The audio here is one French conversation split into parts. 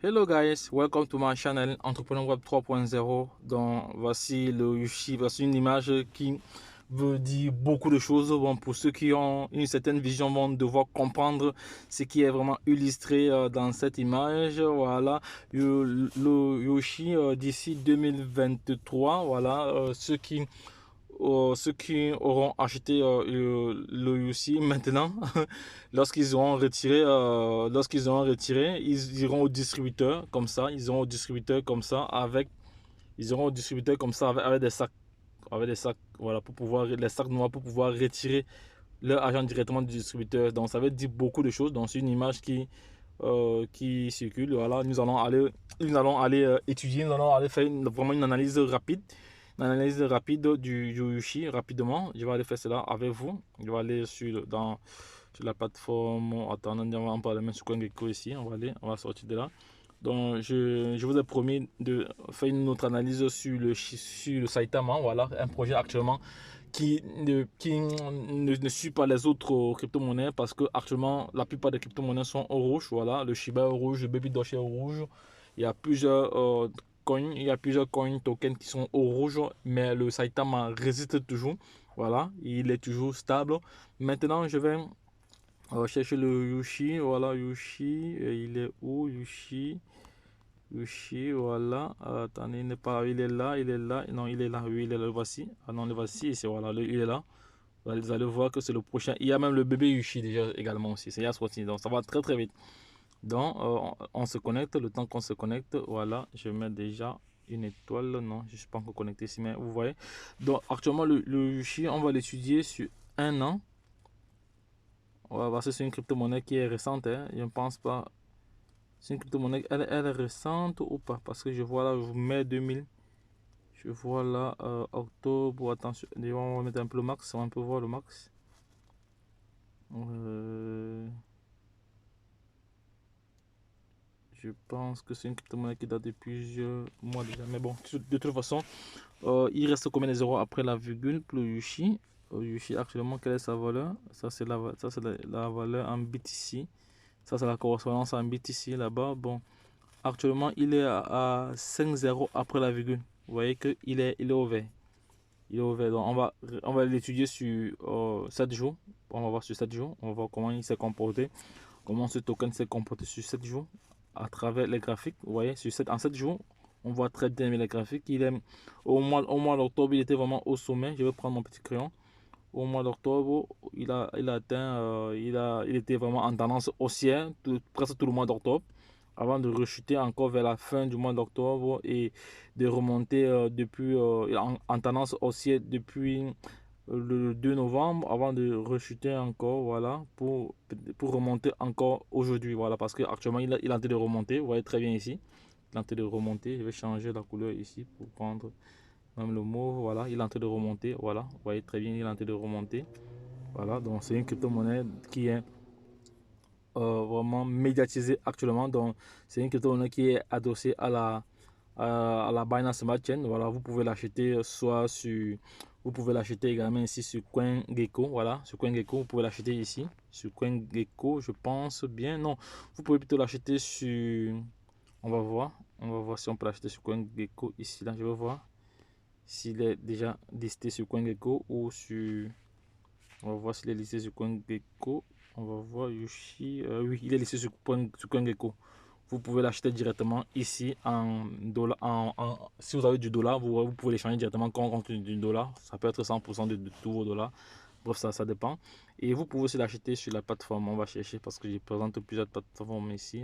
Hello guys, welcome to my channel Entrepreneur Web 3.0. Donc voici le Yushi, voici une image qui veut dire beaucoup de choses. Bon, pour ceux qui ont une certaine vision vont devoir comprendre ce qui est vraiment illustré dans cette image. Voilà, le Yushi d'ici 2023. Voilà, ceux qui auront acheté le UC maintenant, lorsqu'ils auront retiré, ils iront au distributeur comme ça, ils auront au distributeur comme ça avec des sacs, voilà, pour pouvoir, les sacs noirs pour pouvoir retirer leur argent directement du distributeur. Donc ça veut dire beaucoup de choses. Donc c'est une image qui circule. Voilà, nous allons aller étudier, nous allons aller faire vraiment une analyse rapide du Yushi rapidement. Je vais aller faire cela avec vous. Je vais aller sur la plateforme. Attendez, on va parler même sur CoinGecko ici. On va sortir de là. Donc, je vous ai promis de faire une autre analyse sur le Saitama. Voilà, un projet actuellement qui ne suit pas les autres crypto-monnaies parce que actuellement, la plupart des crypto-monnaies sont au rouge. Voilà, le Shiba est au rouge, le Baby Doge est au rouge. Il y a plusieurs coins tokens qui sont au rouge, mais le Saitama résiste toujours. Voilà, il est toujours stable. Maintenant, je vais chercher le Yushi. Voilà, Yushi, il est où Yushi? Yushi, voilà. Attendez, il n'est pas. Il est là, il est là. Non, il est là. Oui, il est là. Le voici. Ah non, le voici. C'est voilà, il est là. Vous allez voir que c'est le prochain. Il y a même le bébé Yushi déjà également aussi. C'est sorti. Donc ça va très très vite. Donc on se connecte. Le temps qu'on se connecte, voilà. Je mets déjà une étoile. Non, je ne suis pas encore connecté ici, mais vous voyez. Donc actuellement, le Yushi, on va l'étudier sur un an. On va voir si c'est une crypto-monnaie qui est récente. Hein. Je ne pense pas. C'est une crypto-monnaie, elle est récente ou pas? Parce que je vois là, mai 2000. Je vois là, octobre. Attention, on va mettre un peu le max. On peut voir le max. Euh, je pense que c'est une crypto-monnaie qui date de plusieurs mois déjà. Mais bon, de toute façon, il reste combien de zéros après la virgule pour le Yushi? Yushi, actuellement, quelle est sa valeur? Ça, c'est la valeur en BTC. Ça, c'est la correspondance en BTC là-bas. Bon, actuellement, il est à 5 zéros après la virgule. Vous voyez qu'il est au vert. Il est au vert. Donc, on va l'étudier sur 7 jours. On va voir sur 7 jours. On va voir comment il s'est comporté. Comment ce token s'est comporté sur 7 jours à travers les graphiques. Vous voyez, en 7 jours, on voit très bien les graphiques. Au mois d'octobre, il était vraiment au sommet. Je vais prendre mon petit crayon. Au mois d'octobre, il a atteint, il était vraiment en tendance haussière presque tout le mois d'octobre, avant de rechuter encore vers la fin du mois d'octobre et de remonter en tendance haussière depuis le 2 novembre, avant de rechuter encore, voilà, pour remonter encore aujourd'hui, voilà, parce qu'actuellement il est en train de remonter, vous voyez très bien ici, il est en train de remonter. Je vais changer la couleur ici pour prendre même le mauve, voilà, il est en train de remonter, voilà, vous voyez très bien, il est en train de remonter, voilà. Donc c'est une crypto-monnaie qui est vraiment médiatisée actuellement. Donc c'est une crypto-monnaie qui est adossée à la Binance Smart Chain. Voilà, vous pouvez l'acheter vous pouvez l'acheter également ici sur CoinGecko. Voilà, sur CoinGecko, vous pouvez l'acheter ici. Sur CoinGecko, je pense bien. Non, vous pouvez plutôt l'acheter sur. On va voir. On va voir si on peut l'acheter sur CoinGecko ici. Là, je vais voir s'il est déjà listé sur CoinGecko ou sur. On va voir s'il est listé sur CoinGecko. On va voir Yoshi. Oui, il est listé sur CoinGecko. Vous pouvez l'acheter directement ici en dollar. Si vous avez du dollar, vous pouvez l'échanger directement contre du dollar. Ça peut être 100% de tous vos dollars. Bref, ça dépend. Et vous pouvez aussi l'acheter sur la plateforme. On va chercher parce que je présente plusieurs plateformes ici.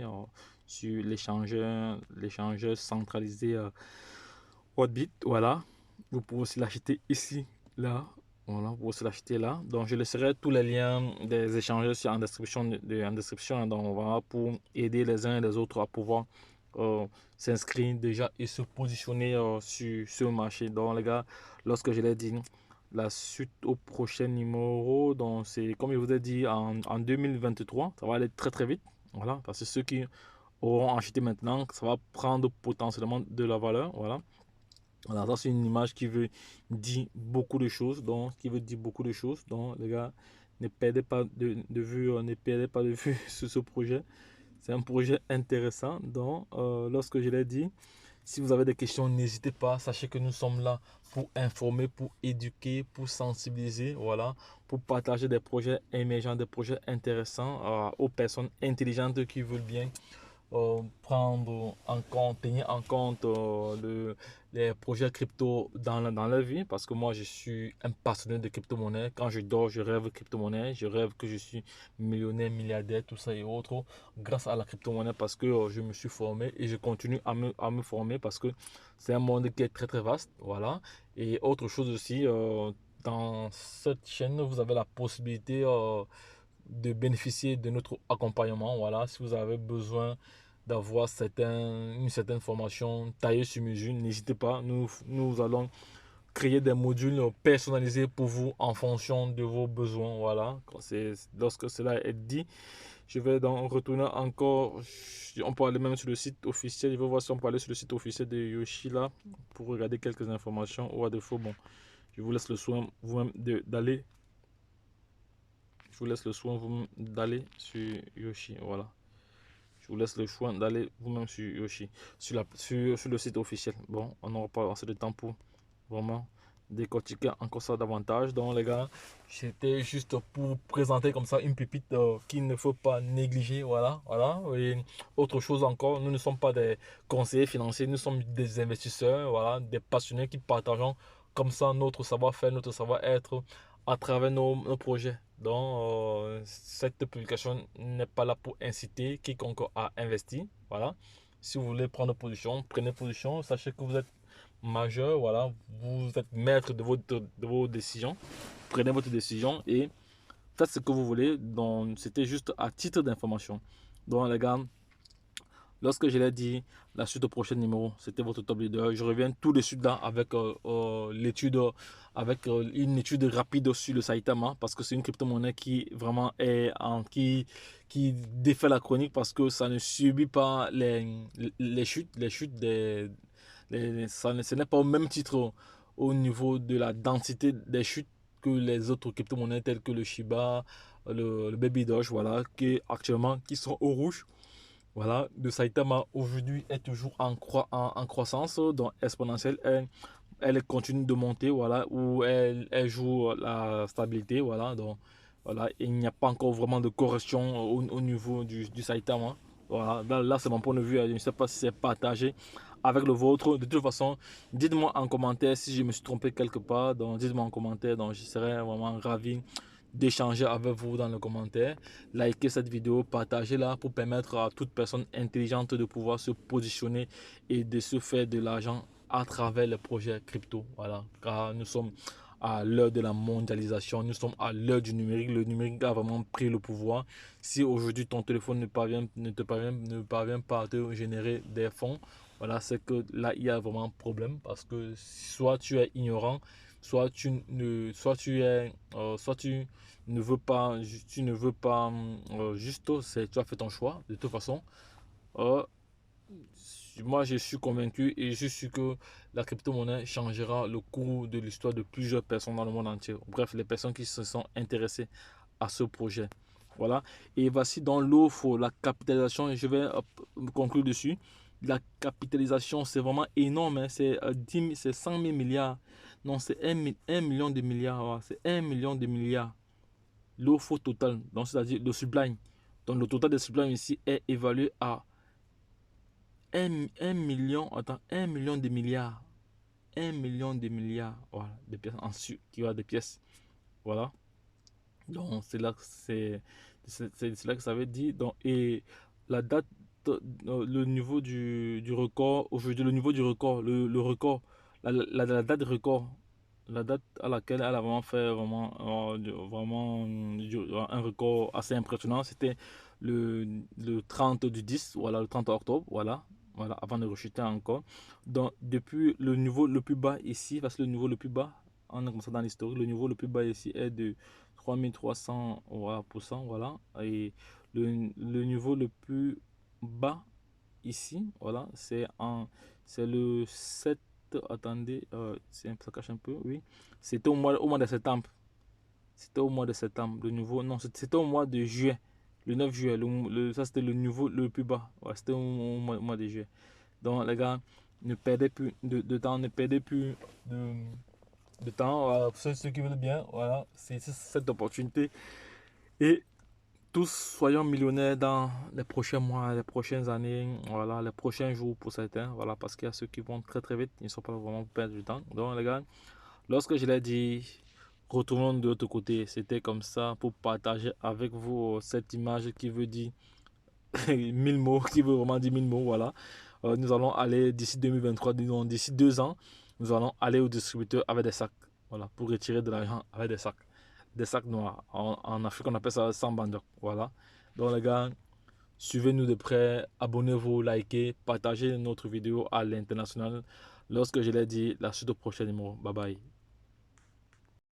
Sur l'échangeur centralisé Hotbit. Voilà. Vous pouvez aussi l'acheter ici, là. Voilà, vous pouvez aussi l'acheter là. Donc, je laisserai tous les liens des échangeurs en description. En description hein. Donc, voilà, pour aider les uns et les autres à pouvoir s'inscrire déjà et se positionner sur ce marché. Donc, les gars, lorsque je l'ai dit, la suite au prochain numéro, donc c'est comme je vous ai dit en 2023, ça va aller très très vite. Voilà, parce que ceux qui auront acheté maintenant, ça va prendre potentiellement de la valeur. Voilà. Voilà, ça c'est une image qui veut dire beaucoup de choses. Donc, qui veut dire beaucoup de choses. Donc, les gars, ne perdez pas de vue, ne perdez pas de vue sur ce projet. c'est un projet intéressant. Donc, lorsque je l'ai dit, si vous avez des questions, n'hésitez pas. Sachez que nous sommes là pour informer, pour éduquer, pour sensibiliser, voilà, pour partager des projets émergents, des projets intéressants aux personnes intelligentes qui veulent bien prendre en compte, tenir en compte les projets crypto dans leur vie, parce que moi je suis un passionné de crypto-monnaie. Quand je dors, je rêve crypto-monnaie, je rêve que je suis millionnaire, milliardaire, tout ça et autres, grâce à la crypto-monnaie, parce que je me suis formé et je continue à me former parce que c'est un monde qui est très très vaste, voilà. Et autre chose aussi, dans cette chaîne, vous avez la possibilité de bénéficier de notre accompagnement. Voilà, si vous avez besoin d'avoir une certaine formation taillée sur mesure, n'hésitez pas. Nous allons créer des modules personnalisés pour vous en fonction de vos besoins. Voilà, lorsque cela est dit, je vais donc retourner encore. On peut aller même sur le site officiel. Je vais voir si on peut aller sur le site officiel de Yoshi là pour regarder quelques informations. Ou à défaut, bon, je vous laisse le soin vous-même d'aller. Je vous laisse le soin vous-même d'aller sur Yoshi. Voilà. Je vous laisse le choix d'aller vous-même sur Yoshi, sur le site officiel. Bon, on n'aura pas assez de temps pour vraiment décortiquer encore ça davantage. Donc les gars, c'était juste pour présenter comme ça une pépite qu'il ne faut pas négliger. Voilà, voilà. Et autre chose encore, nous ne sommes pas des conseillers financiers, nous sommes des investisseurs, voilà, des passionnés qui partageons comme ça notre savoir-faire, notre savoir-être à travers nos projets. Donc, cette publication n'est pas là pour inciter quiconque à investir. Voilà. Si vous voulez prendre position, prenez position. Sachez que vous êtes majeur. Voilà. Vous êtes maître de vos décisions. Prenez votre décision et faites ce que vous voulez. Donc, c'était juste à titre d'information. Donc, les gars, lorsque je l'ai dit, la suite au prochain numéro, c'était votre top leader. Je reviens tout de suite là avec l'étude, avec une étude rapide sur le Saitama parce que c'est une crypto-monnaie qui vraiment qui défait la chronique parce que ça ne subit pas les chutes ce n'est pas au même titre au niveau de la densité des chutes que les autres crypto-monnaies telles que le Shiba, le Baby Doge, voilà, qui sont au rouge. Voilà, le Saitama aujourd'hui est toujours en croissance, donc exponentielle. Elle continue de monter, voilà, où elle joue la stabilité, voilà. Donc, voilà, il n'y a pas encore vraiment de correction au niveau du Saitama. Voilà, là c'est mon point de vue. Je ne sais pas si c'est partagé avec le vôtre. De toute façon, dites-moi en commentaire si je me suis trompé quelque part. Donc, dites-moi en commentaire. Donc, je serais vraiment ravi d'échanger avec vous dans les commentaires. Likez cette vidéo, partagez-la pour permettre à toute personne intelligente de pouvoir se positionner et de se faire de l'argent à travers les projets crypto. Voilà, car nous sommes à l'heure de la mondialisation, nous sommes à l'heure du numérique. Le numérique a vraiment pris le pouvoir. Si aujourd'hui ton téléphone ne parvient pas à te générer des fonds, voilà, c'est que là il y a vraiment un problème parce que soit tu es ignorant, soit tu es, soit tu ne veux pas, juste, tu as fait ton choix. De toute façon, euh, moi je suis convaincu et je suis que la crypto-monnaie changera le cours de l'histoire de plusieurs personnes dans le monde entier. Bref, les personnes qui se sont intéressées à ce projet. Voilà. Et voici dans l'offre, la capitalisation, et je vais conclure dessus. La capitalisation, c'est vraiment énorme. Hein. C'est 100 000 milliards. Non, c'est 1 million de milliards. Ouais. C'est 1 million de milliards. L'offre totale, donc c'est-à-dire le Sublime. Donc le total des Sublime ici est évalué à 1 million, attends, 1 million de milliards. 1 million de milliards, voilà, de pièces en su, qui va des pièces. Voilà. Donc c'est là que c'est là que ça veut dire. Donc, et la date, le niveau du record, aujourd'hui, le niveau du record, le record, la date de record, la date à laquelle elle a vraiment fait vraiment un record assez impressionnant, c'était le 30 du 10, voilà, le 30 octobre, voilà, voilà, avant de rechuter encore. Donc, depuis le niveau le plus bas ici, parce que le niveau le plus bas, on a comme ça dans l'historique, le niveau le plus bas ici est de 3300, voilà, voilà, et le niveau le plus bas ici, voilà, c'est le 7, attendez, ça cache un peu, oui, c'était au mois de septembre, c'était au mois de septembre, le niveau, non, c'était au mois de juillet, Le 9 juillet, ça c'était le niveau le plus bas. Ouais, c'était au mois de juillet. Donc les gars, ne perdez plus de temps, ne perdez plus de temps. Voilà, pour ceux qui veulent bien, voilà, c'est cette opportunité. Et tous soyons millionnaires dans les prochains mois, les prochaines années, voilà, les prochains jours pour certains, voilà, parce qu'il y a ceux qui vont très très vite, ils ne sont pas vraiment pour perdre du temps. Donc les gars, lorsque je l'ai dit, retournons de l'autre côté, c'était comme ça pour partager avec vous cette image qui veut dire 1000 mots, qui veut vraiment dire 1000 mots, voilà. Nous allons aller d'ici 2023, disons d'ici 2 ans, nous allons aller au distributeur avec des sacs, voilà, pour retirer de l'argent avec des sacs noirs. En Afrique, on appelle ça sambandok, voilà. Donc les gars, suivez-nous de près, abonnez-vous, likez, partagez notre vidéo à l'international. Lorsque je l'ai dit, la suite au prochain numéro. Bye bye.